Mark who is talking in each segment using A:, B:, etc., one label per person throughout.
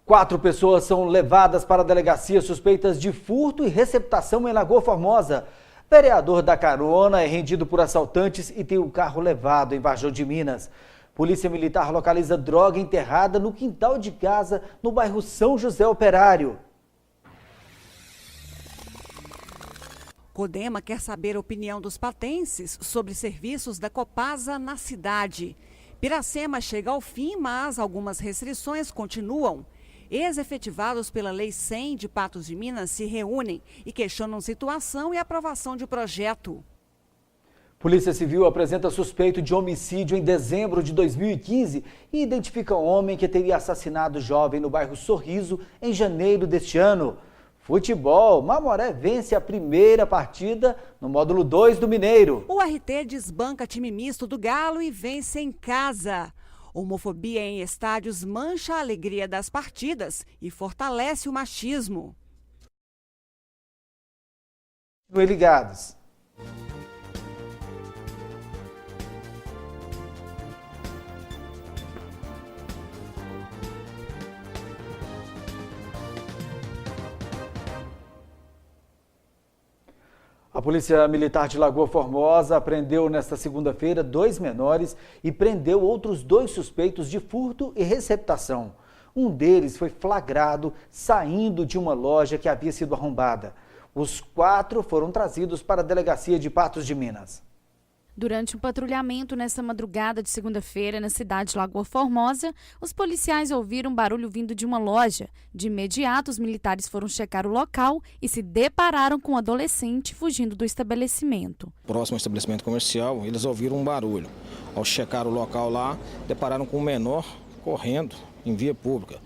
A: 4 pessoas são levadas para a delegacia suspeitas de furto e receptação em Lagoa Formosa. Vereador da carona é rendido por assaltantes e tem o carro levado em Varjão de Minas. Polícia Militar localiza droga enterrada no quintal de casa no bairro São José Operário.
B: Codema quer saber a opinião dos patenses sobre serviços da Copasa na cidade. Piracema chega ao fim, mas algumas restrições continuam. Ex-efetivados pela Lei 100 de Patos de Minas se reúnem e questionam situação e aprovação de projeto.
A: Polícia Civil apresenta suspeito de homicídio em dezembro de 2015 e identifica um homem que teria assassinado jovem no bairro Sorriso em janeiro deste ano. Futebol, Mamoré vence a primeira partida no módulo 2 do Mineiro.
B: O RT desbanca time misto do Galo e vence em casa. Homofobia em estádios mancha a alegria das partidas e fortalece o machismo.
A: Ligados. A Polícia Militar de Lagoa Formosa apreendeu nesta segunda-feira 2 menores e prendeu outros 2 suspeitos de furto e receptação. Um deles foi flagrado saindo de uma loja que havia sido arrombada. Os 4 foram trazidos para a delegacia de Patos de Minas.
C: Durante um patrulhamento nesta madrugada de segunda-feira na cidade de Lagoa Formosa, os policiais ouviram um barulho vindo de uma loja. De imediato, os militares foram checar o local e se depararam com um adolescente fugindo do estabelecimento.
D: Próximo ao estabelecimento comercial, eles ouviram um barulho. Ao checar o local lá, depararam com um menor correndo em via pública.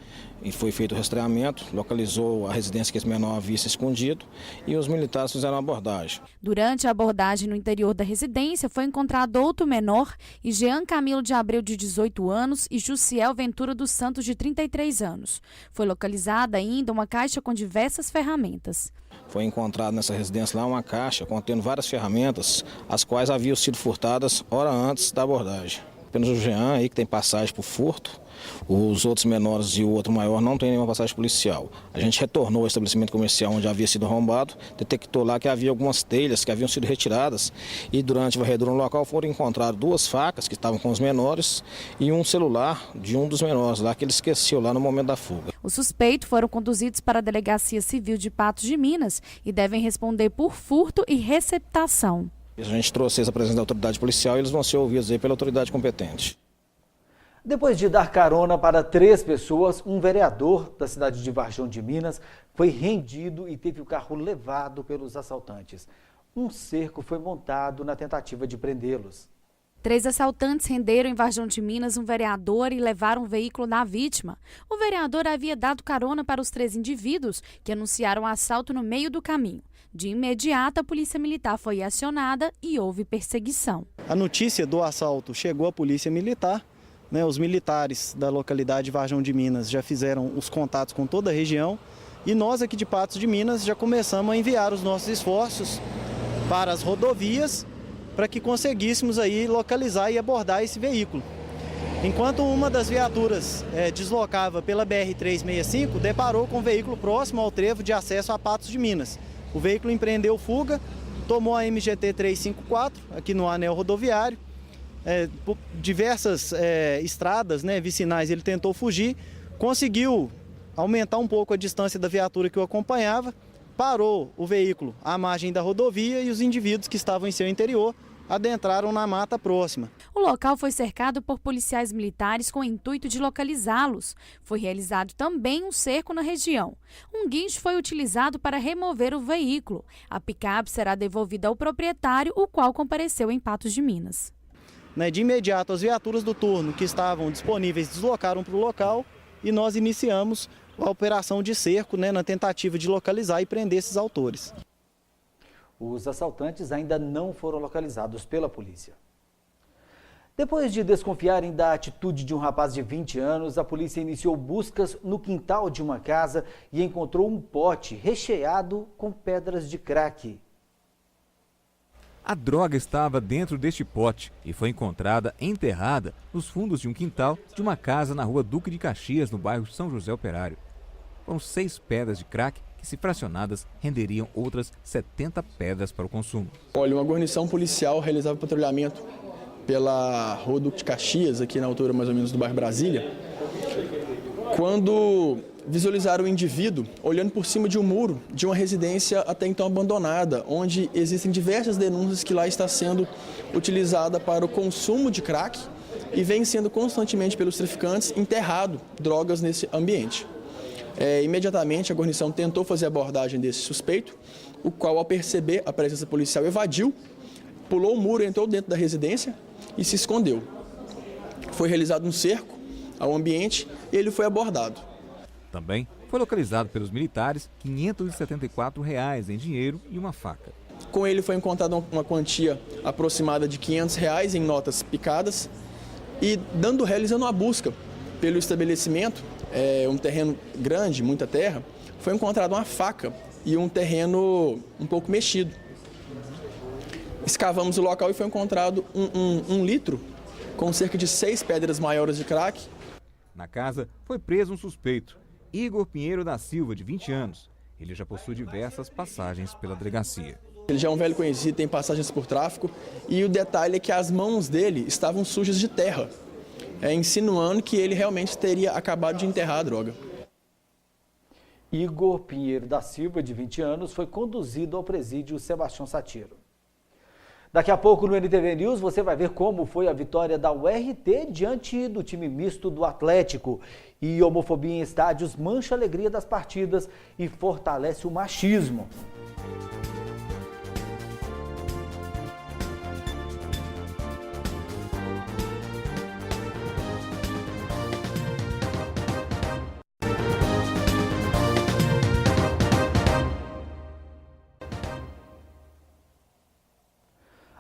D: E foi feito o rastreamento, localizou a residência que esse menor havia se escondido e os militares fizeram a abordagem.
C: Durante a abordagem no interior da residência, foi encontrado outro menor e Jean Camilo de Abreu, de 18 anos, e Jussiel Ventura dos Santos, de 33 anos. Foi localizada ainda uma caixa com diversas ferramentas.
D: Foi encontrado nessa residência lá uma caixa contendo várias ferramentas, as quais haviam sido furtadas hora antes da abordagem. Apenas o Jean aí que tem passagem por furto. Os outros menores e o outro maior não têm nenhuma passagem policial. A gente retornou ao estabelecimento comercial onde havia sido arrombado, detectou lá que havia algumas telhas que haviam sido retiradas e durante a varredura no local foram encontradas 2 facas que estavam com os menores e um celular de um dos menores lá que ele esqueceu lá no momento da fuga.
C: Os suspeitos foram conduzidos para a Delegacia Civil de Patos de Minas e devem responder por furto e receptação.
D: A gente trouxe eles à presença da autoridade policial e eles vão ser ouvidos aí pela autoridade competente.
A: Depois de dar carona para 3 pessoas, um vereador da cidade de Varjão de Minas foi rendido e teve o carro levado pelos assaltantes. Um cerco foi montado na tentativa de prendê-los.
C: 3 assaltantes renderam em Varjão de Minas um vereador e levaram o veículo da vítima. O vereador havia dado carona para os 3 indivíduos que anunciaram o assalto no meio do caminho. De imediato, a Polícia Militar foi acionada e houve perseguição.
E: A notícia do assalto chegou à Polícia Militar. Os militares da localidade de Varjão de Minas já fizeram os contatos com toda a região e nós aqui de Patos de Minas já começamos a enviar os nossos esforços para as rodovias para que conseguíssemos aí localizar e abordar esse veículo. Enquanto uma das viaturas deslocava pela BR-365, deparou com o veículo próximo ao trevo de acesso a Patos de Minas. O veículo empreendeu fuga, tomou a MGT 354 aqui no anel rodoviário. Por diversas estradas vicinais ele tentou fugir, conseguiu aumentar um pouco a distância da viatura que o acompanhava, parou o veículo à margem da rodovia e os indivíduos que estavam em seu interior adentraram na mata próxima.
C: O local foi cercado por policiais militares com o intuito de localizá-los. Foi realizado também um cerco na região. Um guincho foi utilizado para remover o veículo. A picape será devolvida ao proprietário, o qual compareceu em Patos de Minas.
E: De imediato, as viaturas do turno que estavam disponíveis deslocaram para o local e nós iniciamos a operação de cerco na tentativa de localizar e prender esses autores.
A: Os assaltantes ainda não foram localizados pela polícia. Depois de desconfiarem da atitude de um rapaz de 20 anos, a polícia iniciou buscas no quintal de uma casa e encontrou um pote recheado com pedras de crack.
F: A droga estava dentro deste pote e foi encontrada enterrada nos fundos de um quintal de uma casa na rua Duque de Caxias, no bairro São José Operário. Foram 6 pedras de crack que, se fracionadas, renderiam outras 70 pedras para o consumo.
G: Olha, uma guarnição policial realizava patrulhamento pela Rua Duque de Caxias, aqui na altura mais ou menos do bairro Brasília, quando visualizaram o indivíduo olhando por cima de um muro de uma residência até então abandonada, onde existem diversas denúncias que lá está sendo utilizada para o consumo de crack e vem sendo constantemente pelos traficantes enterrado drogas nesse ambiente. Imediatamente a guarnição tentou fazer a abordagem desse suspeito, o qual, ao perceber a presença policial, evadiu, pulou o muro, entrou dentro da residência e se escondeu. Foi realizado um cerco ao ambiente e ele foi abordado.
F: Também foi localizado pelos militares R$ 574 em dinheiro e uma faca.
G: Com ele foi encontrada uma quantia aproximada de R$ 500 em notas picadas e realizando uma busca pelo estabelecimento, um terreno grande, muita terra, foi encontrada uma faca e um terreno um pouco mexido. Escavamos o local e foi encontrado um litro com cerca de 6 pedras maiores de crack.
F: Na casa foi preso um suspeito, Igor Pinheiro da Silva, de 20 anos. Ele já possui diversas passagens pela delegacia.
G: Ele já é um velho conhecido, tem passagens por tráfico e o detalhe é que as mãos dele estavam sujas de terra, insinuando que ele realmente teria acabado de enterrar a droga.
A: Igor Pinheiro da Silva, de 20 anos, foi conduzido ao presídio Sebastião Satiro. Daqui a pouco no NTV News você vai ver como foi a vitória da URT diante do time misto do Atlético. E homofobia em estádios mancha a alegria das partidas e fortalece o machismo.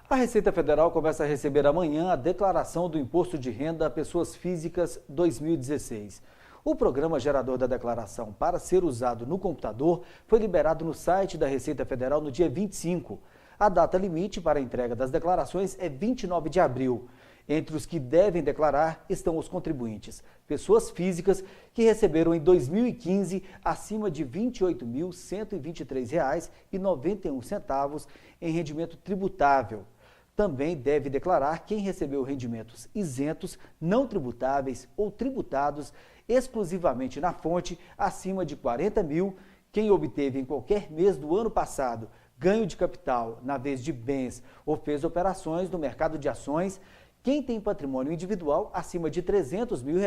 A: A Receita Federal começa a receber amanhã a declaração do Imposto de Renda a Pessoas Físicas 2016. O programa gerador da declaração para ser usado no computador foi liberado no site da Receita Federal no dia 25. A data limite para a entrega das declarações é 29 de abril. Entre os que devem declarar estão os contribuintes, pessoas físicas que receberam em 2015 acima de R$ 28.123,91 em rendimento tributável. Também deve declarar quem recebeu rendimentos isentos, não tributáveis ou tributados exclusivamente na fonte acima de 40 mil, quem obteve em qualquer mês do ano passado ganho de capital na vez de bens ou fez operações no mercado de ações, quem tem patrimônio individual acima de R$ 300 mil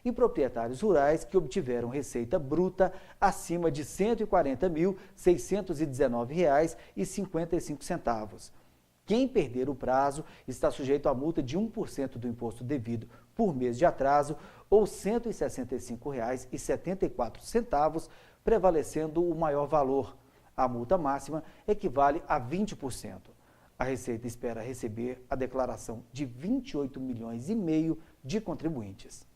A: e proprietários rurais que obtiveram receita bruta acima de R$ 140.619,55. Quem perder o prazo está sujeito à multa de 1% do imposto devido por mês de atraso ou R$ 165,74, prevalecendo o maior valor. A multa máxima equivale a 20%. A Receita espera receber a declaração de 28,5 milhões de contribuintes.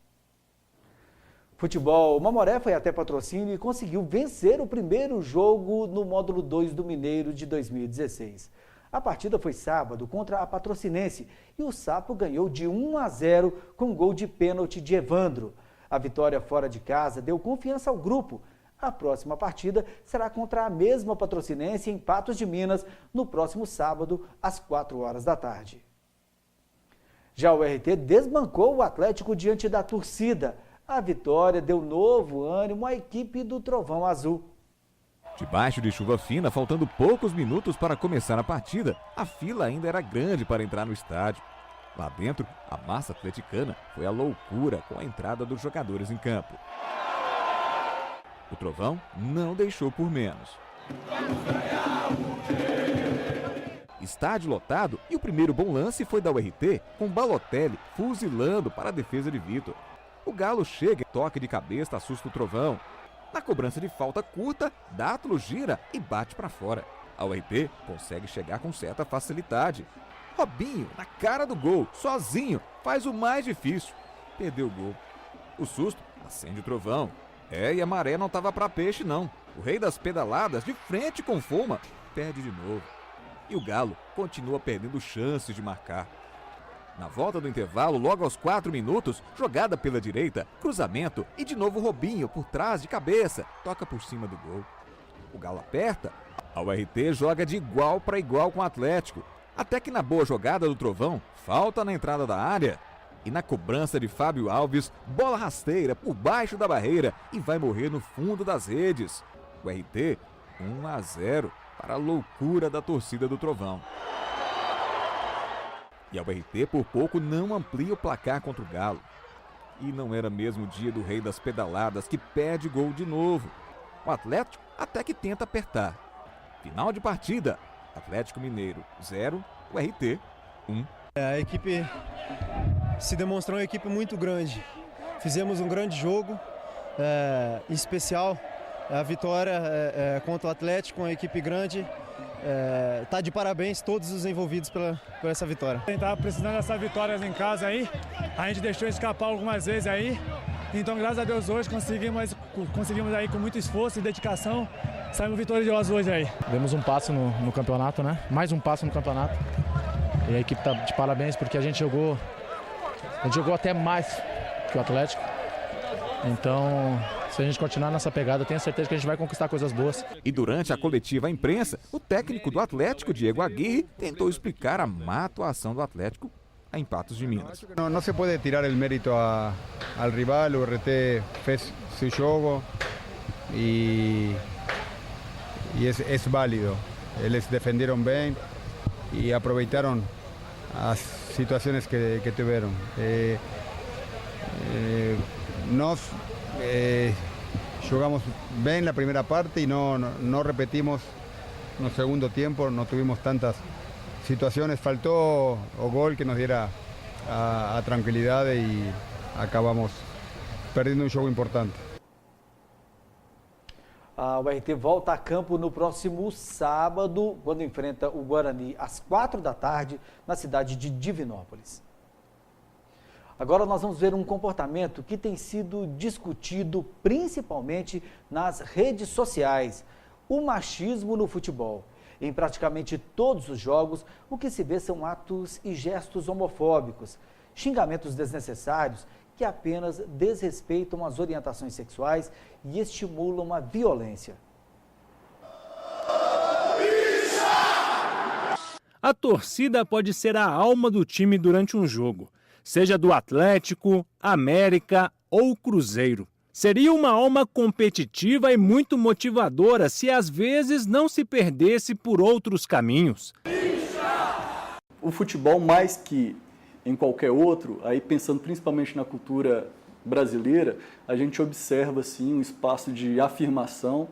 A: Futebol, o Mamoré foi até Patrocínio e conseguiu vencer o primeiro jogo no módulo 2 do Mineiro de 2016. A partida foi sábado contra a Patrocinense e o Sapo ganhou de 1-0 com gol de pênalti de Evandro. A vitória fora de casa deu confiança ao grupo. A próxima partida será contra a mesma Patrocinense em Patos de Minas no próximo sábado às 16h. Já o RT desbancou o Atlético diante da torcida. A vitória deu novo ânimo à equipe do Trovão Azul.
F: Debaixo de chuva fina, faltando poucos minutos para começar a partida, a fila ainda era grande para entrar no estádio. Lá dentro, a massa atleticana foi à loucura com a entrada dos jogadores em campo. O Trovão não deixou por menos. Estádio lotado e o primeiro bom lance foi da URT, com Balotelli fuzilando para a defesa de Vitor. O Galo chega, toque de cabeça, assusta o Trovão. Na cobrança de falta curta, Dátulo gira e bate para fora. A URT consegue chegar com certa facilidade. Robinho, na cara do gol, sozinho, faz o mais difícil. Perdeu o gol. O susto acende o Trovão. E a maré não estava para peixe, não. O rei das pedaladas, de frente com Foma, perde de novo. E o Galo continua perdendo chances de marcar. Na volta do intervalo, logo aos 4 minutos, jogada pela direita, cruzamento e de novo Robinho por trás de cabeça, toca por cima do gol. O Galo aperta, a URT joga de igual para igual com o Atlético, até que na boa jogada do Trovão, falta na entrada da área. E na cobrança de Fábio Alves, bola rasteira por baixo da barreira e vai morrer no fundo das redes. O RT 1-0 para a loucura da torcida do Trovão. E a URT por pouco não amplia o placar contra o Galo. E não era mesmo o dia do rei das pedaladas que perde gol de novo. O Atlético até que tenta apertar. Final de partida, Atlético Mineiro 0, URT 1.
H: A equipe se demonstrou uma equipe muito grande. Fizemos um grande jogo, em especial a vitória contra o Atlético, uma equipe grande. Tá de parabéns todos os envolvidos por essa vitória.
I: A gente estava precisando dessas vitórias em casa aí, a gente deixou escapar algumas vezes aí, então graças a Deus hoje conseguimos aí com muito esforço e dedicação, saímos vitoriosos hoje aí.
J: Demos um passo no campeonato, né? Mais um passo no campeonato. E a equipe está de parabéns porque a gente jogou até mais que o Atlético. Então, se a gente continuar nessa pegada, tenho certeza que a gente vai conquistar coisas boas.
F: E durante a coletiva à imprensa, o técnico do Atlético, Diego Aguirre, tentou explicar a má atuação do Atlético em Patos de Minas.
K: Não se pode tirar o mérito ao rival, o RT fez seu jogo e é válido. Eles defenderam bem e aproveitaram as situações que tiveram. Nós jogamos bem na primeira parte e não repetimos no segundo tempo, não tivemos tantas situações, faltou o gol que nos diera a tranquilidade e acabamos perdendo um jogo importante.
A: A URT volta a campo no próximo sábado, quando enfrenta o Guarani, às 4 da tarde, na cidade de Divinópolis. Agora nós vamos ver um comportamento que tem sido discutido principalmente nas redes sociais: o machismo no futebol. Em praticamente todos os jogos, o que se vê são atos e gestos homofóbicos, xingamentos desnecessários que apenas desrespeitam as orientações sexuais e estimulam a violência.
L: A torcida pode ser a alma do time durante um jogo, seja do Atlético, América ou Cruzeiro. Seria uma alma competitiva e muito motivadora se às vezes não se perdesse por outros caminhos.
M: O futebol, mais que em qualquer outro, aí pensando principalmente na cultura brasileira, a gente observa assim, um espaço de afirmação,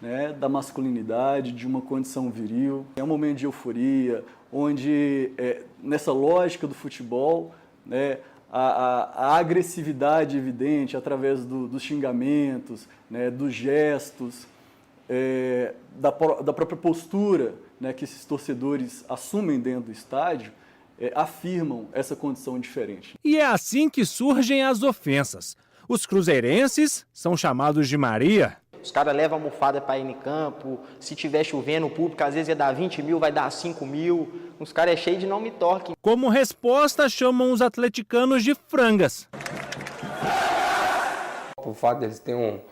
M: né, da masculinidade, de uma condição viril. É um momento de euforia, onde nessa lógica do futebol, né, a agressividade evidente através dos xingamentos, né, dos gestos, da própria postura, né, que esses torcedores assumem dentro do estádio, afirmam essa condição diferente.
L: E é assim que surgem as ofensas. Os cruzeirenses são chamados de Maria.
N: Os caras levam a almofada para ir em campo, se tiver chovendo, o público às vezes ia dar 20 mil, vai dar 5 mil. Os caras é cheio de não me toque.
L: Como resposta, chamam os atleticanos de frangas.
O: Por fato deles terem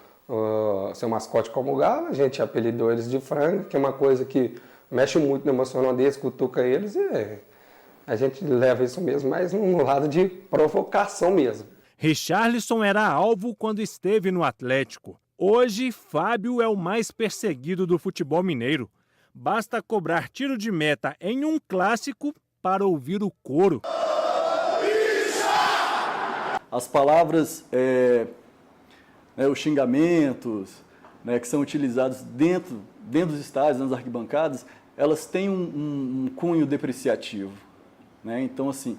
O: seu mascote como o Galo, a gente apelidou eles de franga, que é uma coisa que mexe muito no emocional deles, cutuca eles e a gente leva isso mesmo, mas no lado de provocação mesmo.
L: Richarlison era alvo quando esteve no Atlético. Hoje, Fábio é o mais perseguido do futebol mineiro. Basta cobrar tiro de meta em um clássico para ouvir o coro.
M: As palavras, os xingamentos, né, que são utilizados dentro dos estádios, nas arquibancadas, elas têm um cunho depreciativo. Né? Então, assim,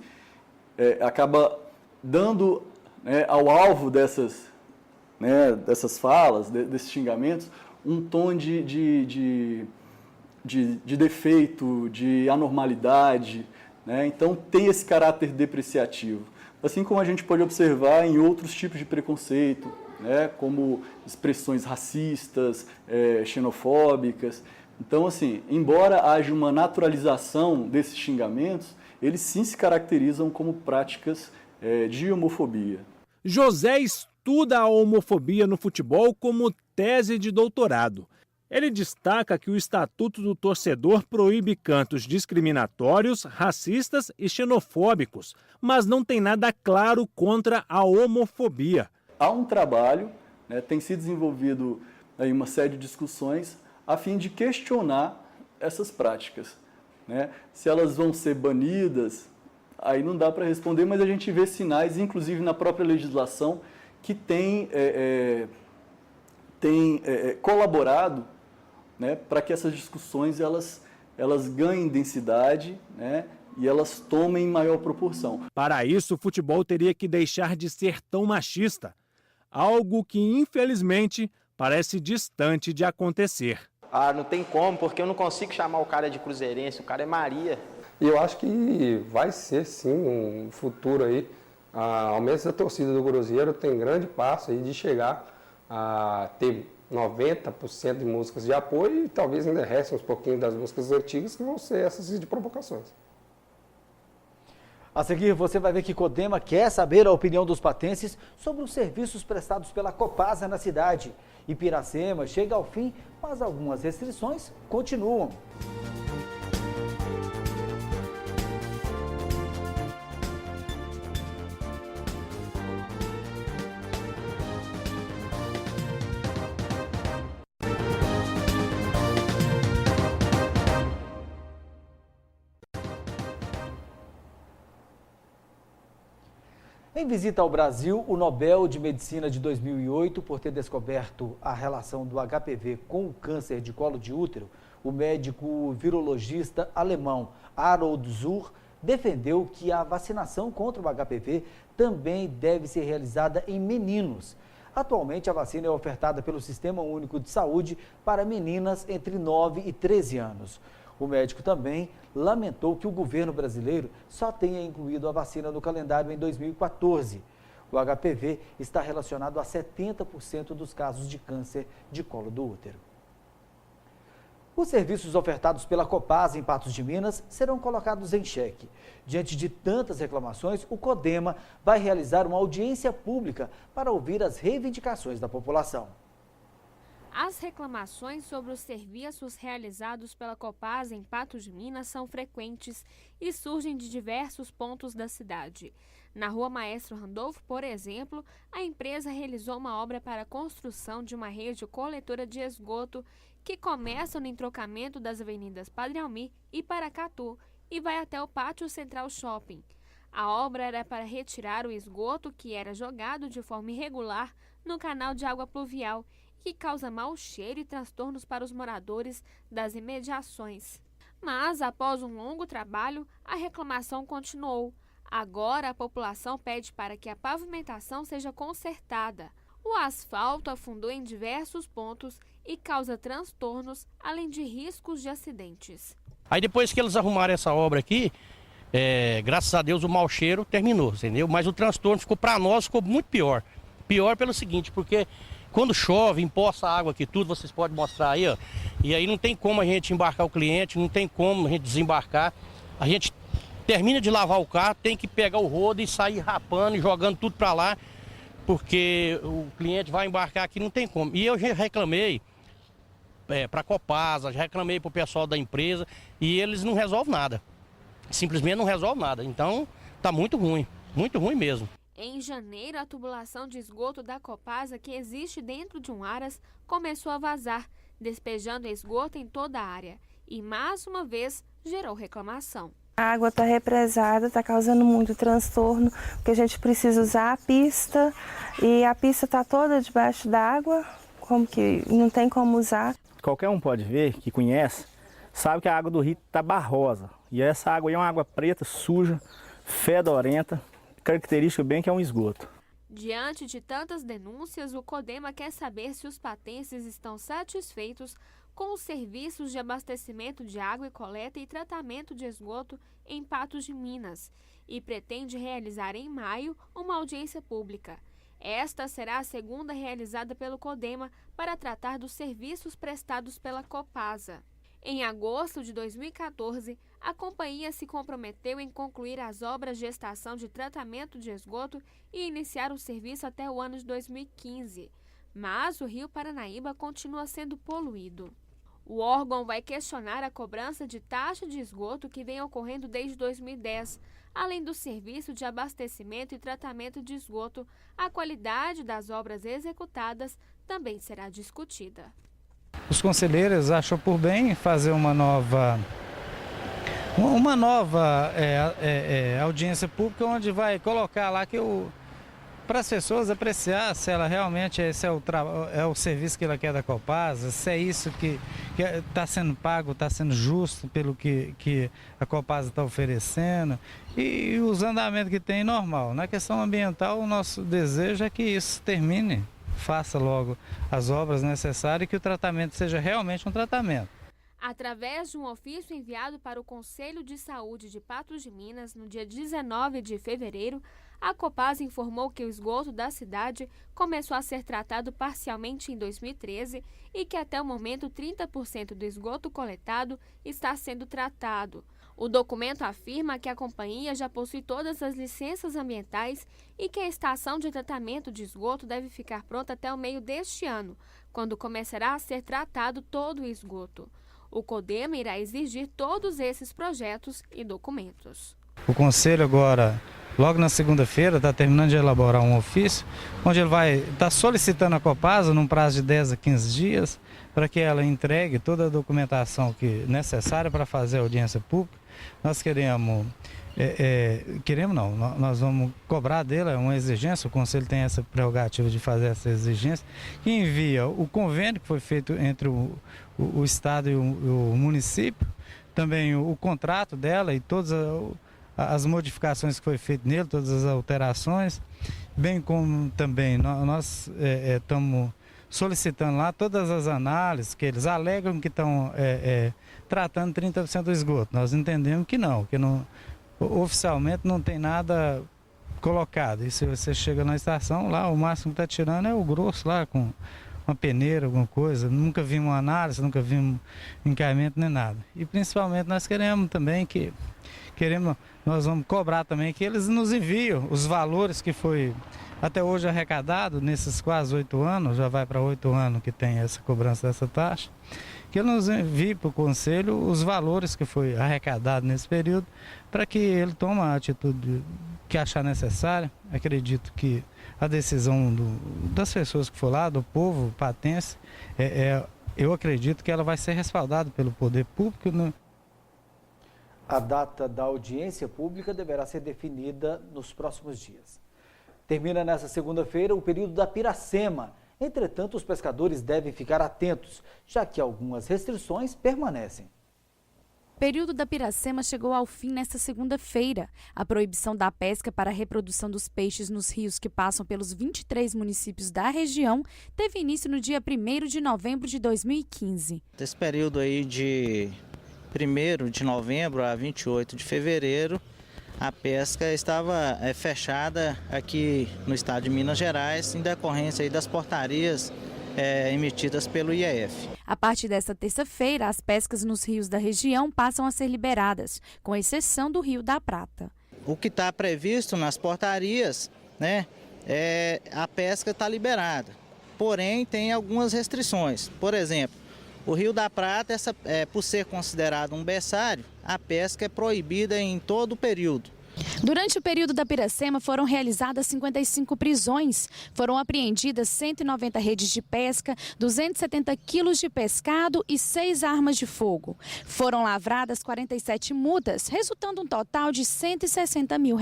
M: acaba dando, né, ao alvo dessas falas, desses xingamentos, um tom de defeito, de anormalidade, né? Então tem esse caráter depreciativo. Assim como a gente pode observar em outros tipos de preconceito, né? Como expressões racistas, xenofóbicas. Então, assim, embora haja uma naturalização desses xingamentos, eles sim se caracterizam como práticas de homofobia.
L: José estuda a homofobia no futebol como tese de doutorado. Ele destaca que o Estatuto do Torcedor proíbe cantos discriminatórios, racistas e xenofóbicos, mas não tem nada claro contra a homofobia.
M: Há um trabalho, tem sido desenvolvido aí uma série de discussões a fim de questionar essas práticas. Se elas vão ser banidas, aí não dá para responder, mas a gente vê sinais, inclusive na própria legislação, que tem colaborado para que essas discussões elas ganhem densidade, e elas tomem maior proporção.
L: Para isso, o futebol teria que deixar de ser tão machista, algo que, infelizmente, parece distante de acontecer.
N: Não tem como, porque eu não consigo chamar o cara de cruzeirense, o cara é Maria.
O: E eu acho que vai ser, sim, um futuro aí. Ao menos a torcida do Cruzeiro tem grande passo aí de chegar a ter 90% de músicas de apoio e talvez ainda restem uns pouquinho das músicas antigas que vão ser essas de provocações.
A: A seguir, você vai ver que Codema quer saber a opinião dos patenses sobre os serviços prestados pela Copasa na cidade. Piracema chega ao fim, mas algumas restrições continuam. Em visita ao Brasil, o Nobel de Medicina de 2008, por ter descoberto a relação do HPV com o câncer de colo de útero, o médico virologista alemão Harald Zur defendeu que a vacinação contra o HPV também deve ser realizada em meninos. Atualmente, a vacina é ofertada pelo Sistema Único de Saúde para meninas entre 9 e 13 anos. O médico também lamentou que o governo brasileiro só tenha incluído a vacina no calendário em 2014. O HPV está relacionado a 70% dos casos de câncer de colo do útero. Os serviços ofertados pela Copasa em Patos de Minas serão colocados em xeque. Diante de tantas reclamações, o Codema vai realizar uma audiência pública para ouvir as reivindicações da população.
P: As reclamações sobre os serviços realizados pela Copasa em Patos de Minas são frequentes e surgem de diversos pontos da cidade. Na Rua Maestro Randolfo, por exemplo, a empresa realizou uma obra para a construção de uma rede coletora de esgoto que começa no entrocamento das avenidas Padre Almir e Paracatu e vai até o Pátio Central Shopping. A obra era para retirar o esgoto que era jogado de forma irregular no canal de água pluvial, que causa mau cheiro e transtornos para os moradores das imediações. Mas, após um longo trabalho, a reclamação continuou. Agora, a população pede para que a pavimentação seja consertada. O asfalto afundou em diversos pontos e causa transtornos, além de riscos de acidentes.
Q: Aí depois que eles arrumaram essa obra aqui, graças a Deus o mau cheiro terminou, entendeu? Mas o transtorno ficou muito pior. Pior pelo seguinte, porque quando chove, empoça a água aqui tudo, vocês podem mostrar aí, ó. E aí não tem como a gente embarcar o cliente, não tem como a gente desembarcar. A gente termina de lavar o carro, tem que pegar o rodo e sair rapando e jogando tudo para lá, porque o cliente vai embarcar aqui, não tem como. E eu já reclamei para a Copasa, já reclamei para o pessoal da empresa e eles não resolvem nada. Simplesmente não resolvem nada. Então tá muito ruim mesmo.
P: Em janeiro, a tubulação de esgoto da Copasa, que existe dentro de um aras, começou a vazar, despejando esgoto em toda a área. E, mais uma vez, gerou reclamação.
R: A água está represada, está causando muito transtorno, porque a gente precisa usar a pista, e a pista está toda debaixo d'água, como que não tem como usar.
S: Qualquer um pode ver, que conhece, sabe que a água do rio está barrosa. E essa água aí é uma água preta, suja, fedorenta, característica bem que é um esgoto.
P: Diante de tantas denúncias, o Codema quer saber se os patenses estão satisfeitos com os serviços de abastecimento de água e coleta e tratamento de esgoto em Patos de Minas e pretende realizar em maio uma audiência pública. Esta será a segunda realizada pelo Codema para tratar dos serviços prestados pela Copasa. Em agosto de 2014, a companhia se comprometeu em concluir as obras de estação de tratamento de esgoto e iniciar o serviço até o ano de 2015. Mas o Rio Paranaíba continua sendo poluído. O órgão vai questionar a cobrança de taxa de esgoto que vem ocorrendo desde 2010. Além do serviço de abastecimento e tratamento de esgoto, a qualidade das obras executadas também será discutida.
T: Os conselheiros acham por bem fazer uma nova audiência pública, onde vai colocar lá que para as pessoas apreciar se ela realmente esse é o serviço que ela quer da Copasa, se é isso que está sendo pago, está sendo justo pelo que a Copasa está oferecendo e os andamentos que tem normal. Na questão ambiental, o nosso desejo é que isso termine, faça logo as obras necessárias e que o tratamento seja realmente um tratamento.
P: Através de um ofício enviado para o Conselho de Saúde de Patos de Minas, no dia 19 de fevereiro, a Copasa informou que o esgoto da cidade começou a ser tratado parcialmente em 2013 e que até o momento 30% do esgoto coletado está sendo tratado. O documento afirma que a companhia já possui todas as licenças ambientais e que a estação de tratamento de esgoto deve ficar pronta até o meio deste ano, quando começará a ser tratado todo o esgoto. O CODEMA irá exigir todos esses projetos e documentos.
T: O Conselho agora, logo na segunda-feira, está terminando de elaborar um ofício, onde ele vai estar solicitando a Copasa, num prazo de 10 a 15 dias, para que ela entregue toda a documentação necessária para fazer a audiência pública. Nós nós vamos cobrar dela, é uma exigência, o Conselho tem essa prerrogativa de fazer essa exigência, que envia o convênio que foi feito entre o Estado e o município, também o contrato dela e todas as modificações que foi feito nele, todas as alterações, bem como também nós estamos solicitando lá todas as análises que eles alegam que estão tratando 30% do esgoto. Nós entendemos que não oficialmente não tem nada colocado. E se você chega na estação, lá o máximo que está tirando é o grosso lá, com uma peneira, alguma coisa. Nunca vimos uma análise, nunca vimos encaimento nem nada. E principalmente nós queremos também nós vamos cobrar também que eles nos enviem os valores que foi até hoje arrecadado nesses quase 8 anos, já vai para 8 anos que tem essa cobrança dessa taxa, que ele nos envie para o Conselho os valores que foi arrecadado nesse período, para que ele tome a atitude que achar necessária. Acredito que a decisão das pessoas que for lá, do povo patense, eu acredito que ela vai ser respaldada pelo poder público.
A: A data da audiência pública deverá ser definida nos próximos dias. Termina nesta segunda-feira o período da Piracema. Entretanto, os pescadores devem ficar atentos, já que algumas restrições permanecem.
C: O período da Piracema chegou ao fim nesta segunda-feira. A proibição da pesca para a reprodução dos peixes nos rios que passam pelos 23 municípios da região teve início no dia 1º de novembro de 2015.
U: Esse período aí de 1º de novembro a 28 de fevereiro, a pesca estava fechada aqui no estado de Minas Gerais, em decorrência aí das portarias emitidas pelo IEF.
C: A partir desta terça-feira, as pescas nos rios da região passam a ser liberadas, com exceção do Rio da Prata.
U: O que está previsto nas portarias, a pesca está liberada, porém tem algumas restrições. Por exemplo, o Rio da Prata, por ser considerado um berçário, a pesca é proibida em todo o período.
C: Durante o período da Piracema foram realizadas 55 prisões, foram apreendidas 190 redes de pesca, 270 quilos de pescado e 6 armas de fogo. Foram lavradas 47 multas, resultando um total de R$160 mil.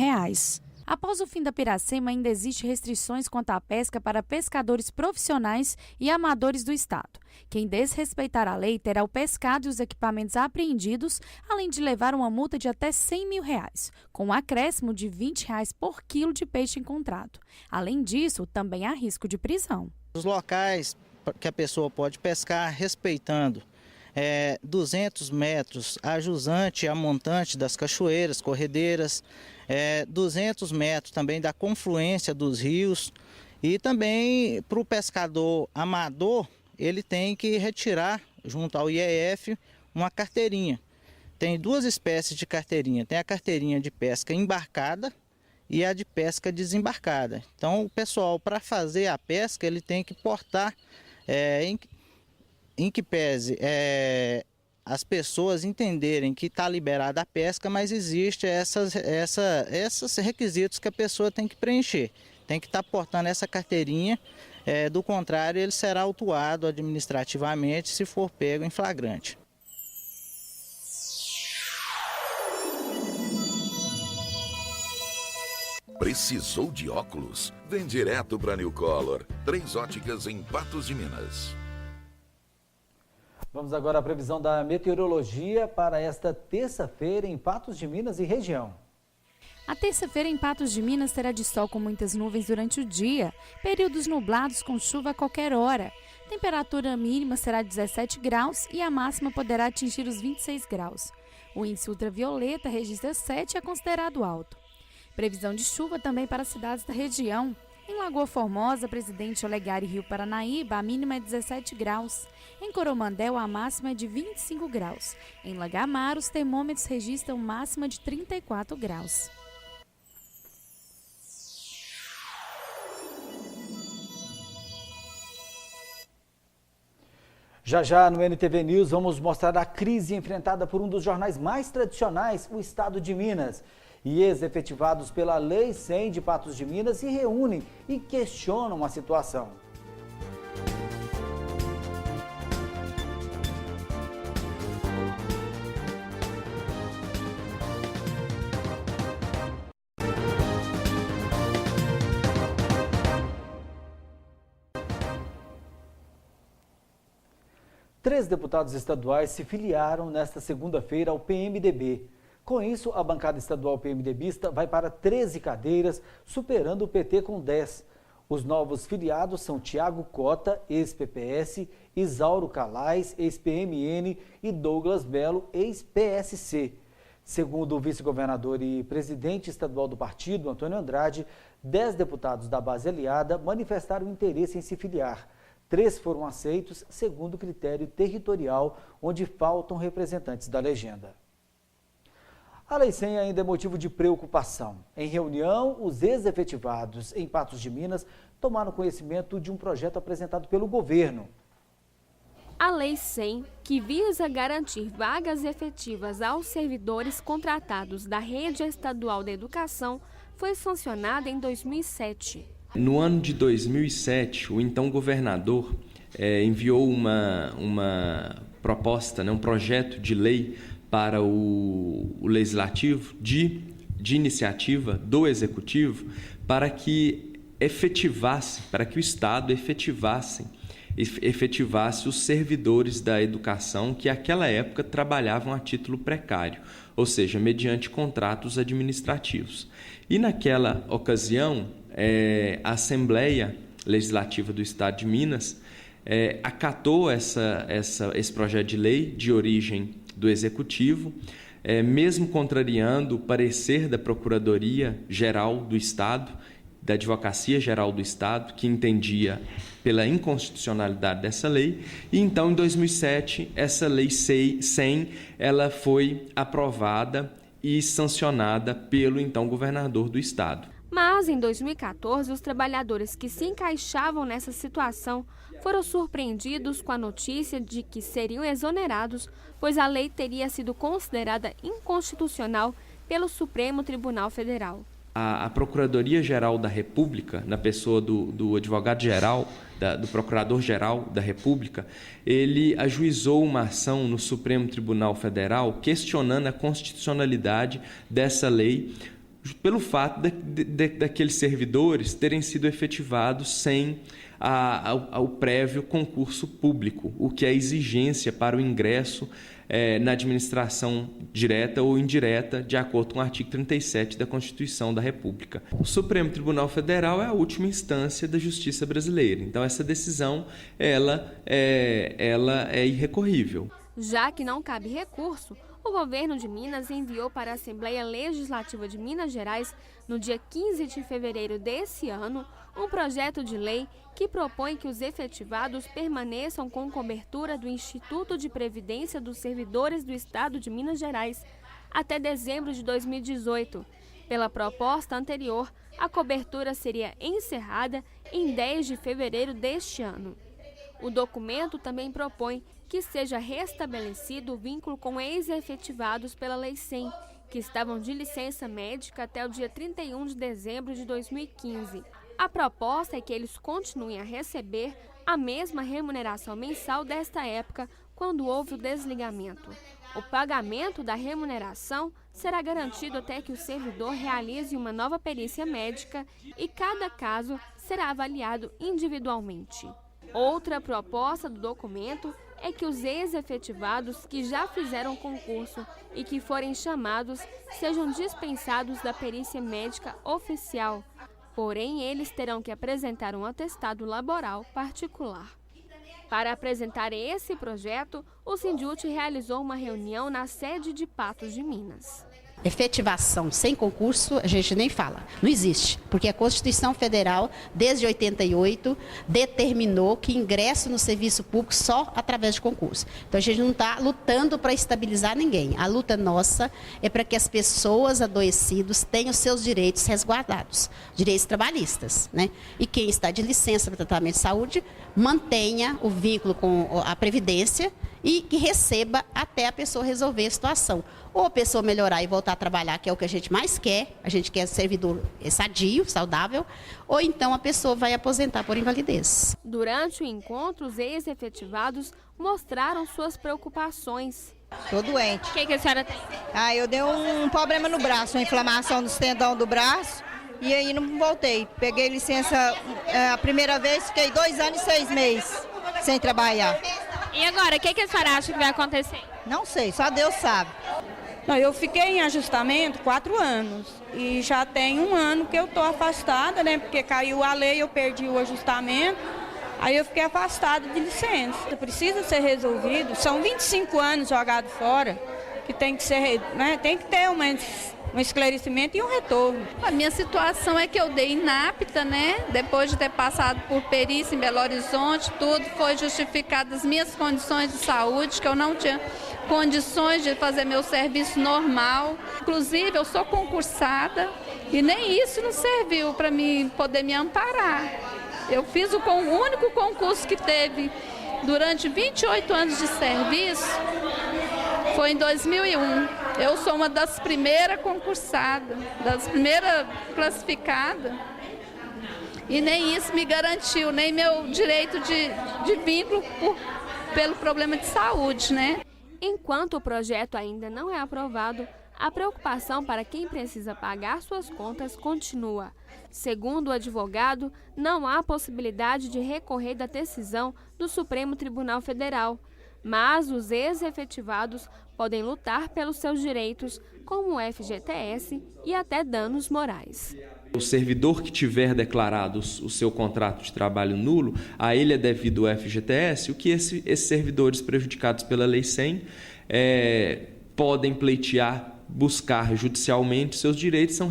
C: Após o fim da Piracema, ainda existem restrições quanto à pesca para pescadores profissionais e amadores do estado. Quem desrespeitar a lei terá o pescado e os equipamentos apreendidos, além de levar uma multa de até R$100 mil, com um acréscimo de R$20 por quilo de peixe encontrado. Além disso, também há risco de prisão.
U: Os locais que a pessoa pode pescar respeitando 200 metros a jusante e a montante das cachoeiras, corredeiras, 200 metros também da confluência dos rios, e também para o pescador amador, ele tem que retirar junto ao IEF uma carteirinha. Tem duas espécies de carteirinha. Tem a carteirinha de pesca embarcada e a de pesca desembarcada. Então, o pessoal, para fazer a pesca, ele tem que portar, em que pese as pessoas entenderem que está liberada a pesca, mas existe esses requisitos que a pessoa tem que preencher. Tem que estar portando essa carteirinha, do contrário, ele será autuado administrativamente se for pego em flagrante.
B: Precisou de óculos? Vem direto para New Color. 3 óticas em Patos de Minas.
A: Vamos agora à previsão da meteorologia para esta terça-feira em Patos de Minas e região.
C: A terça-feira em Patos de Minas terá de sol com muitas nuvens durante o dia, períodos nublados com chuva a qualquer hora. Temperatura mínima será 17 graus e a máxima poderá atingir os 26 graus. O índice ultravioleta registra 7 e é considerado alto. Previsão de chuva também para as cidades da região. Em Lagoa Formosa, Presidente Olegário e Rio Paranaíba, a mínima é 17 graus. Em Coromandel, a máxima é de 25 graus. Em Lagamar, os termômetros registram máxima de 34 graus.
A: Já no NTV News vamos mostrar a crise enfrentada por um dos jornais mais tradicionais, o Estado de Minas. E ex-efetivados pela Lei 100 de Patos de Minas se reúnem e questionam a situação. Três deputados estaduais se filiaram nesta segunda-feira ao PMDB. Com isso, a bancada estadual PMDBista vai para 13 cadeiras, superando o PT com 10. Os novos filiados são Tiago Cota, ex-PPS, Isauro Calais, ex-PMN e Douglas Belo, ex-PSC. Segundo o vice-governador e presidente estadual do partido, Antônio Andrade, 10 deputados da base aliada manifestaram interesse em se filiar. 3 foram aceitos segundo critério territorial, onde faltam representantes da legenda. A Lei 100 ainda é motivo de preocupação. Em reunião, os ex-efetivados em Patos de Minas tomaram conhecimento de um projeto apresentado pelo governo.
P: A Lei 100, que visa garantir vagas efetivas aos servidores contratados da Rede Estadual da Educação, foi sancionada em 2007.
V: No ano de 2007, o então governador enviou uma proposta, um projeto de lei para o Legislativo de iniciativa do Executivo para que o Estado efetivasse os servidores da educação que naquela época trabalhavam a título precário, ou seja, mediante contratos administrativos. E naquela ocasião, a Assembleia Legislativa do Estado de Minas acatou esse projeto de lei de origem do Executivo, mesmo contrariando o parecer da Procuradoria-Geral do Estado, da Advocacia-Geral do Estado, que entendia pela inconstitucionalidade dessa lei. E então, em 2007, essa Lei 100 ela foi aprovada e sancionada pelo então governador do Estado.
P: Mas, em 2014, os trabalhadores que se encaixavam nessa situação foram surpreendidos com a notícia de que seriam exonerados, pois a lei teria sido considerada inconstitucional pelo Supremo Tribunal Federal.
V: A Procuradoria-Geral da República, na pessoa do advogado-geral, do Procurador-Geral da República, ele ajuizou uma ação no Supremo Tribunal Federal questionando a constitucionalidade dessa lei, pelo fato daqueles servidores terem sido efetivados sem ao prévio concurso público, o que é exigência para o ingresso na administração direta ou indireta, de acordo com o artigo 37 da Constituição da República. O Supremo Tribunal Federal é a última instância da justiça brasileira, então essa decisão ela é irrecorrível.
P: Já que não cabe recurso, O governo de Minas enviou para a Assembleia Legislativa de Minas Gerais, no dia 15 de fevereiro desse ano, um projeto de lei que propõe que os efetivados permaneçam com cobertura do Instituto de Previdência dos Servidores do Estado de Minas Gerais até dezembro de 2018. Pela proposta anterior, a cobertura seria encerrada em 10 de fevereiro deste ano. O documento também propõe que seja restabelecido o vínculo com ex-efetivados pela Lei 100, que estavam de licença médica até o dia 31 de dezembro de 2015. A proposta é que eles continuem a receber a mesma remuneração mensal desta época, quando houve o desligamento. O pagamento da remuneração será garantido até que o servidor realize uma nova perícia médica e cada caso será avaliado individualmente. Outra proposta do documento é que os ex-efetivados que já fizeram concurso e que forem chamados sejam dispensados da perícia médica oficial, porém eles terão que apresentar um atestado laboral particular. Para apresentar esse projeto, o Sindut realizou uma reunião na sede de Patos de Minas.
D: Efetivação sem concurso, a gente nem fala, não existe, porque a Constituição Federal, desde 88, determinou que ingresso no serviço público só através de concurso. Então a gente não está lutando para estabilizar ninguém, a luta nossa é para que as pessoas adoecidas tenham seus direitos resguardados, direitos trabalhistas, né? E quem está de licença para tratamento de saúde, mantenha o vínculo com a Previdência e que receba até a pessoa resolver a situação. Ou a pessoa melhorar e voltar a trabalhar, que é o que a gente mais quer, a gente quer servidor sadio, saudável, ou então a pessoa vai aposentar por invalidez.
P: Durante o encontro, os ex-efetivados mostraram suas preocupações.
E: Estou doente.
P: O que a senhora tem?
E: Eu dei um problema no braço, uma inflamação no tendão do braço, e aí não voltei. Peguei licença a primeira vez, fiquei 2 anos e 6 meses sem trabalhar.
P: E agora, o que a senhora acha que vai acontecer?
E: Não sei, só Deus sabe.
W: Não, eu fiquei em ajustamento 4 anos e já tem 1 ano que eu estou afastada, né? Porque caiu a lei, eu perdi o ajustamento, aí eu fiquei afastada de licença. Precisa ser resolvido, são 25 anos jogados fora, que tem que ser, né? Tem que ter um esclarecimento e um retorno.
X: A minha situação é que eu dei inapta, né? Depois de ter passado por perícia em Belo Horizonte, tudo foi justificado as minhas condições de saúde, que eu não tinha condições de fazer meu serviço normal. Inclusive, eu sou concursada e nem isso não serviu para mim poder me amparar. Eu fiz o único concurso que teve durante 28 anos de serviço, foi em 2001. Eu sou uma das primeiras concursadas, das primeiras classificadas. E nem isso me garantiu, nem meu direito de vínculo pelo problema de saúde, né?
P: Enquanto o projeto ainda não é aprovado, a preocupação para quem precisa pagar suas contas continua. Segundo o advogado, não há possibilidade de recorrer da decisão do Supremo Tribunal Federal, mas os ex-efetivados podem lutar pelos seus direitos, como o FGTS e até danos morais.
V: O servidor que tiver declarado o seu contrato de trabalho nulo, a ele é devido o FGTS, o que esses servidores prejudicados pela Lei 100 podem pleitear, buscar judicialmente seus direitos, são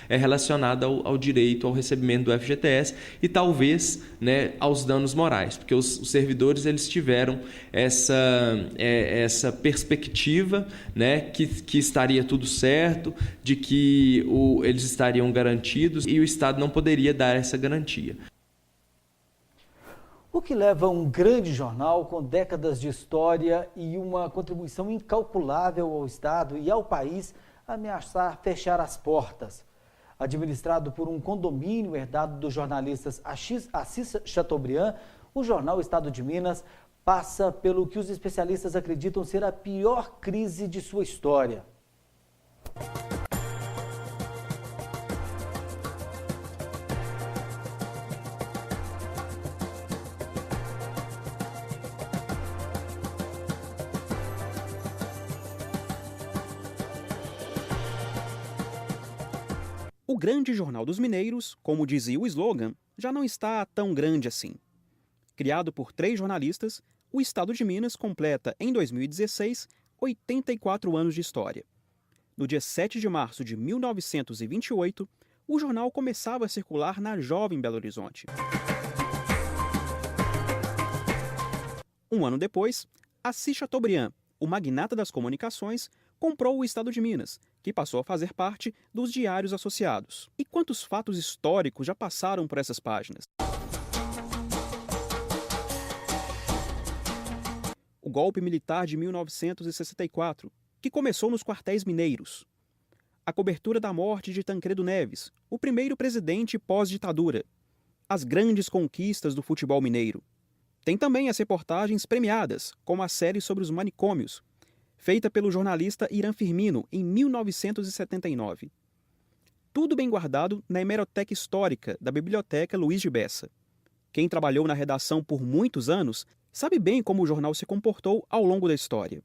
V: relacionado ao direito ao recebimento do FGTS e talvez, né, aos danos morais, porque os servidores eles tiveram essa perspectiva, né, que estaria tudo certo, de que eles estariam garantidos e o Estado não poderia dar essa garantia.
A: O que leva um grande jornal com décadas de história e uma contribuição incalculável ao Estado e ao país a ameaçar fechar as portas. Administrado por um condomínio herdado dos jornalistas Assis Chateaubriand, o jornal Estado de Minas passa pelo que os especialistas acreditam ser a pior crise de sua história.
Y: O grande jornal dos mineiros, como dizia o slogan, já não está tão grande assim. Criado por 3 jornalistas, o Estado de Minas completa, em 2016, 84 anos de história. No dia 7 de março de 1928, o jornal começava a circular na jovem Belo Horizonte. Um ano depois, Assis Chateaubriand, o magnata das comunicações, comprou o Estado de Minas, que passou a fazer parte dos Diários Associados. E quantos fatos históricos já passaram por essas páginas? O golpe militar de 1964, que começou nos quartéis mineiros. A cobertura da morte de Tancredo Neves, o primeiro presidente pós-ditadura. As grandes conquistas do futebol mineiro. Tem também as reportagens premiadas, como a série sobre os manicômios, feita pelo jornalista Irã Firmino em 1979. Tudo bem guardado na hemeroteca histórica da Biblioteca Luiz de Bessa. Quem trabalhou na redação por muitos anos sabe bem como o jornal se comportou ao longo da história.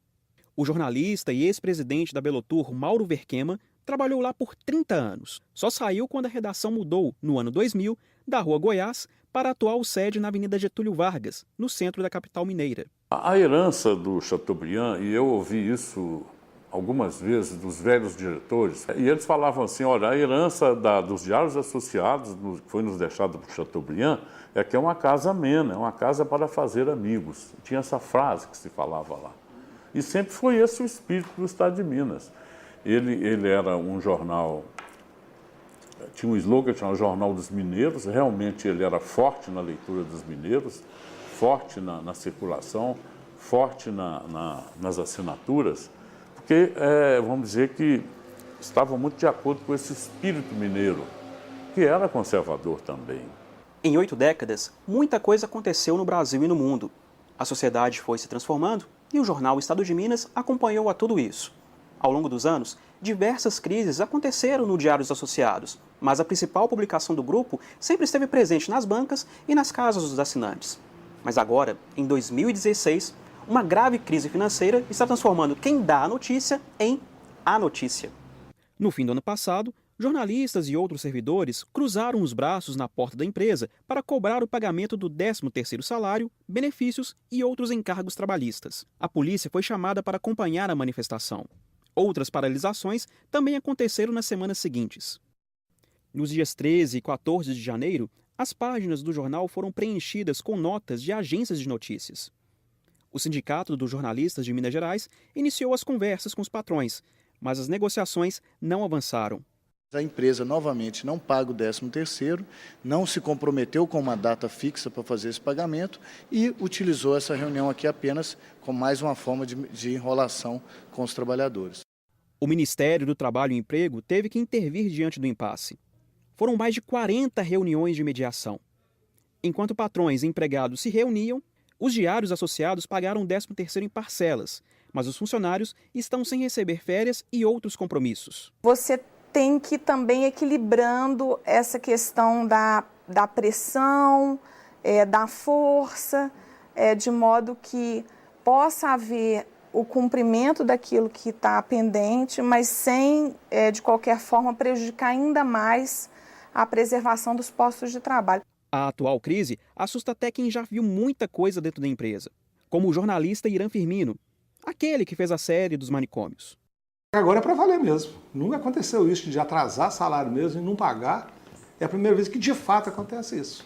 Y: O jornalista e ex-presidente da Belotur, Mauro Verquema, trabalhou lá por 30 anos. Só saiu quando a redação mudou, no ano 2000, da Rua Goiás para a atual sede na Avenida Getúlio Vargas, no centro da capital mineira.
F: A herança do Chateaubriand, e eu ouvi isso algumas vezes dos velhos diretores, e eles falavam assim, olha, a herança dos Diários Associados, que foi nos deixada por Chateaubriand, é que é uma casa amena, é uma casa para fazer amigos. Tinha essa frase que se falava lá. E sempre foi esse o espírito do Estado de Minas. Ele era um jornal, tinha um slogan que chamava Jornal dos Mineiros, realmente ele era forte na leitura dos mineiros, forte na circulação, forte nas assinaturas, porque, vamos dizer que estava muito de acordo com esse espírito mineiro, que era conservador também.
Y: Em 8 décadas, muita coisa aconteceu no Brasil e no mundo. A sociedade foi se transformando e o jornal Estado de Minas acompanhou a tudo isso. Ao longo dos anos, diversas crises aconteceram no Diários Associados, mas a principal publicação do grupo sempre esteve presente nas bancas e nas casas dos assinantes. Mas agora, em 2016, uma grave crise financeira está transformando quem dá a notícia em a notícia. No fim do ano passado, jornalistas e outros servidores cruzaram os braços na porta da empresa para cobrar o pagamento do 13º salário, benefícios e outros encargos trabalhistas. A polícia foi chamada para acompanhar a manifestação. Outras paralisações também aconteceram nas semanas seguintes. Nos dias 13 e 14 de janeiro, as páginas do jornal foram preenchidas com notas de agências de notícias. O Sindicato dos Jornalistas de Minas Gerais iniciou as conversas com os patrões, mas as negociações não avançaram.
G: A empresa novamente não paga o 13º, não se comprometeu com uma data fixa para fazer esse pagamento e utilizou essa reunião aqui apenas como mais uma forma de enrolação com os trabalhadores.
Y: O Ministério do Trabalho e Emprego teve que intervir diante do impasse. Foram mais de 40 reuniões de mediação. Enquanto patrões e empregados se reuniam, os Diários Associados pagaram o 13º em parcelas, mas os funcionários estão sem receber férias e outros compromissos.
R: Você tem que ir também equilibrando essa questão da pressão, da força, de modo que possa haver o cumprimento daquilo que está pendente, mas sem, de qualquer forma, prejudicar ainda mais a preservação dos postos de trabalho.
Y: A atual crise assusta até quem já viu muita coisa dentro da empresa, como o jornalista Irã Firmino, aquele que fez a série dos manicômios.
H: Agora é para valer mesmo. Nunca aconteceu isso de atrasar salário mesmo e não pagar. É a primeira vez que de fato acontece isso.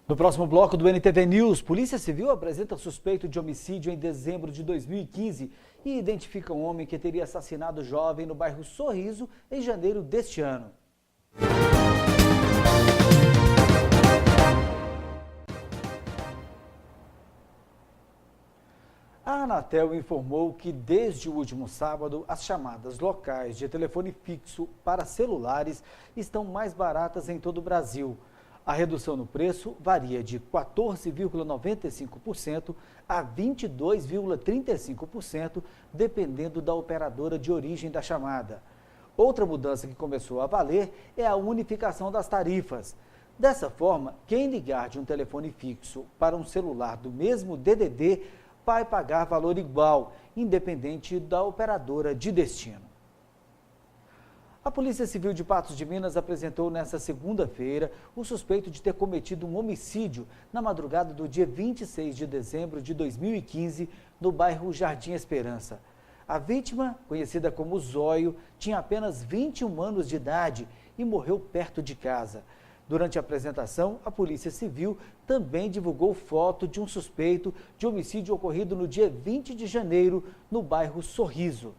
A: No próximo bloco do NTV News, Polícia Civil apresenta suspeito de homicídio em dezembro de 2015 e identifica um homem que teria assassinado o jovem no bairro Sorriso em janeiro deste ano. A Anatel informou que desde o último sábado, as chamadas locais de telefone fixo para celulares estão mais baratas em todo o Brasil. A redução no preço varia de 14,95% a 22,35%, dependendo da operadora de origem da chamada. Outra mudança que começou a valer é a unificação das tarifas. Dessa forma, quem ligar de um telefone fixo para um celular do mesmo DDD vai pagar valor igual, independente da operadora de destino. A Polícia Civil de Patos de Minas apresentou nesta segunda-feira o suspeito de ter cometido um homicídio na madrugada do dia 26 de dezembro de 2015, no bairro Jardim Esperança. A vítima, conhecida como Zóio, tinha apenas 21 anos de idade e morreu perto de casa. Durante a apresentação, a Polícia Civil também divulgou foto de um suspeito de homicídio ocorrido no dia 20 de janeiro, no bairro Sorriso.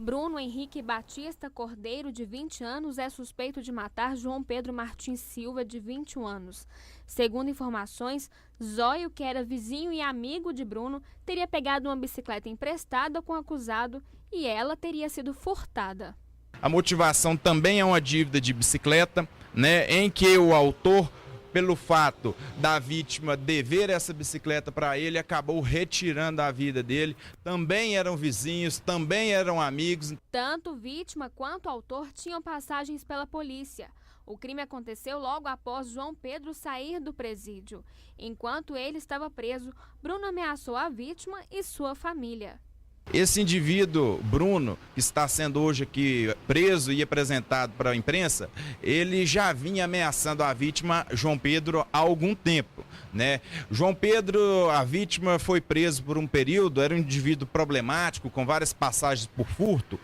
P: Bruno Henrique Batista Cordeiro, de 20 anos, é suspeito de matar João Pedro Martins Silva, de 21 anos. Segundo informações, Zóio, que era vizinho e amigo de Bruno, teria pegado uma bicicleta emprestada com o acusado e ela teria sido furtada.
I: A motivação também é uma dívida de bicicleta, né, em que o autor, pelo fato da vítima dever essa bicicleta para ele, acabou retirando a vida dele. Também eram vizinhos, também eram amigos.
P: Tanto vítima quanto autor tinham passagens pela polícia. O crime aconteceu logo após João Pedro sair do presídio. Enquanto ele estava preso, Bruno ameaçou a vítima e sua família.
I: Esse indivíduo, Bruno, que está sendo hoje aqui preso e apresentado para a imprensa, ele já vinha ameaçando a vítima, João Pedro, há algum tempo, né? João Pedro, a vítima, foi preso por um período, era um indivíduo problemático, com várias passagens por furto,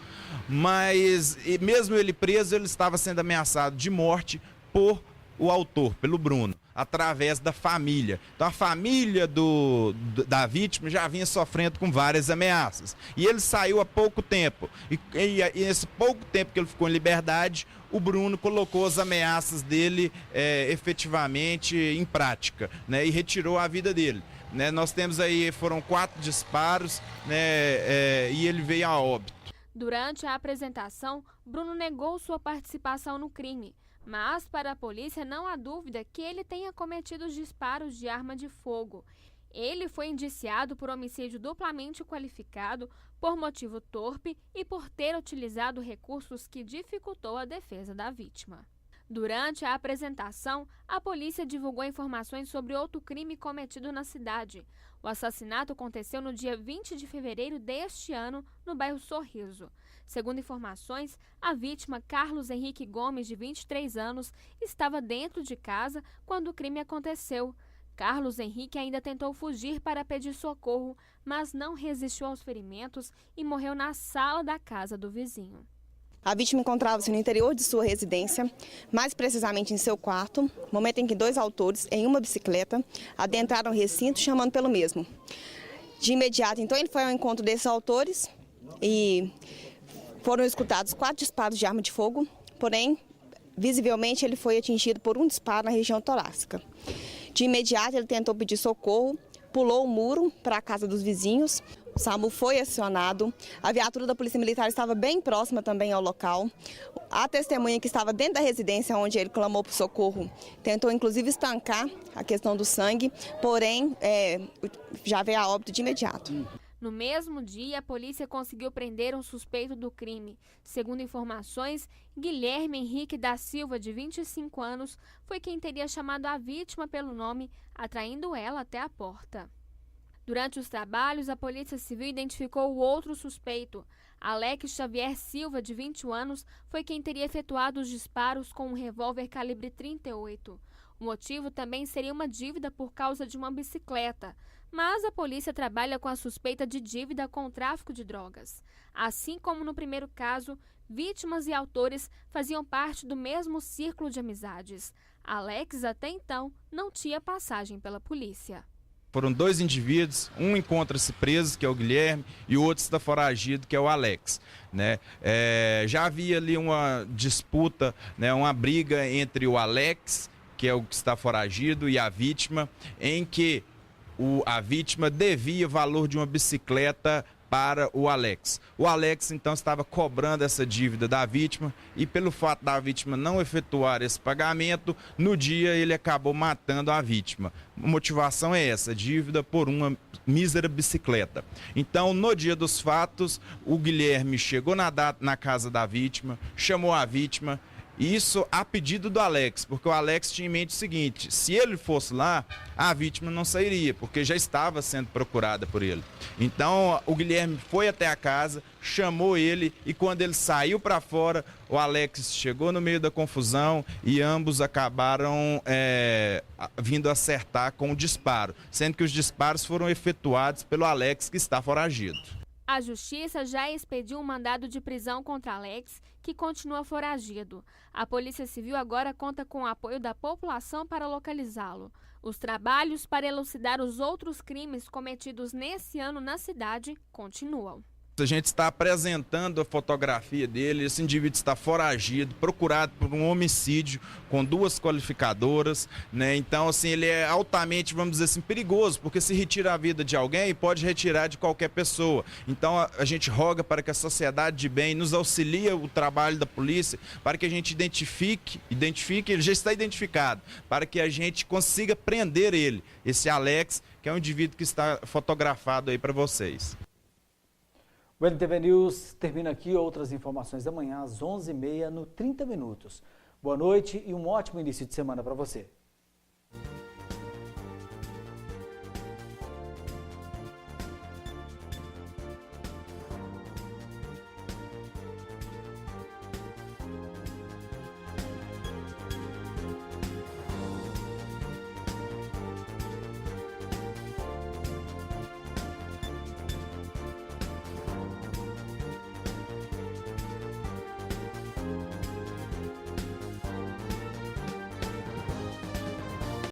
I: mas mesmo ele preso, ele estava sendo ameaçado de morte por o autor, pelo Bruno, através da família. Então a família da vítima já vinha sofrendo com várias ameaças. E ele saiu há pouco tempo. E esse pouco tempo que ele ficou em liberdade, o Bruno colocou as ameaças dele efetivamente em prática, né, e retirou a vida dele. Né, nós temos aí, foram 4 disparos, né, e ele veio a óbito.
P: Durante a apresentação, Bruno negou sua participação no crime. Mas, para a polícia, não há dúvida que ele tenha cometido os disparos de arma de fogo. Ele foi indiciado por homicídio duplamente qualificado, por motivo torpe e por ter utilizado recursos que dificultou a defesa da vítima. Durante a apresentação, a polícia divulgou informações sobre outro crime cometido na cidade. O assassinato aconteceu no dia 20 de fevereiro deste ano, no bairro Sorriso. Segundo informações, a vítima, Carlos Henrique Gomes, de 23 anos, estava dentro de casa quando o crime aconteceu. Carlos Henrique ainda tentou fugir para pedir socorro, mas não resistiu aos ferimentos e morreu na sala da casa do vizinho.
J: A vítima encontrava-se no interior de sua residência, mais precisamente em seu quarto, momento em que 2 autores, em uma bicicleta, adentraram o recinto chamando pelo mesmo. De imediato, então, ele foi ao encontro desses autores e foram escutados 4 disparos de arma de fogo, porém, visivelmente, ele foi atingido por um disparo na região torácica. De imediato, ele tentou pedir socorro, pulou o muro para a casa dos vizinhos. O SAMU foi acionado, a viatura da Polícia Militar estava bem próxima também ao local. A testemunha que estava dentro da residência onde ele clamou por socorro tentou inclusive estancar a questão do sangue, porém já veio a óbito de imediato.
P: No mesmo dia, a polícia conseguiu prender um suspeito do crime. Segundo informações, Guilherme Henrique da Silva, de 25 anos, foi quem teria chamado a vítima pelo nome, atraindo ela até a porta. Durante os trabalhos, a Polícia Civil identificou o outro suspeito. Alex Xavier Silva, de 21 anos, foi quem teria efetuado os disparos com um revólver calibre 38. O motivo também seria uma dívida por causa de uma bicicleta, mas a polícia trabalha com a suspeita de dívida com o tráfico de drogas. Assim como no primeiro caso, vítimas e autores faziam parte do mesmo círculo de amizades. Alex, até então, não tinha passagem pela polícia.
I: Foram 2 indivíduos, um encontra-se preso, que é o Guilherme, e o outro está foragido, que é o Alex. Né? Já havia ali uma disputa, né, uma briga entre o Alex, que é o que está foragido, e a vítima, em que a vítima devia o valor de uma bicicleta para o Alex. O Alex, então, estava cobrando essa dívida da vítima e, pelo fato da vítima não efetuar esse pagamento, no dia ele acabou matando a vítima. A motivação é essa, dívida por uma mísera bicicleta. Então, no dia dos fatos, o Guilherme chegou na casa da vítima, chamou a vítima, Isso a pedido do Alex, porque o Alex tinha em mente o seguinte: se ele fosse lá, a vítima não sairia, porque já estava sendo procurada por ele. Então o Guilherme foi até a casa, chamou ele e quando ele saiu para fora, o Alex chegou no meio da confusão e ambos acabaram vindo acertar com o disparo, sendo que os disparos foram efetuados pelo Alex, que está foragido.
P: A Justiça já expediu um mandado de prisão contra Alex, que continua foragido. A Polícia Civil agora conta com o apoio da população para localizá-lo. Os trabalhos para elucidar os outros crimes cometidos nesse ano na cidade continuam.
I: A gente está apresentando a fotografia dele, esse indivíduo está foragido, procurado por um homicídio com 2 qualificadoras, né? Então, assim, ele é altamente, vamos dizer assim, perigoso, porque se retira a vida de alguém, pode retirar de qualquer pessoa. Então, a gente roga para que a sociedade de bem nos auxilie o trabalho da polícia, para que a gente identifique, ele já está identificado, para que a gente consiga prender ele, esse Alex, que é um indivíduo que está fotografado aí para vocês.
A: O NTV News termina aqui. Outras informações amanhã às 11h30 no 30 Minutos. Boa noite e um ótimo início de semana para você.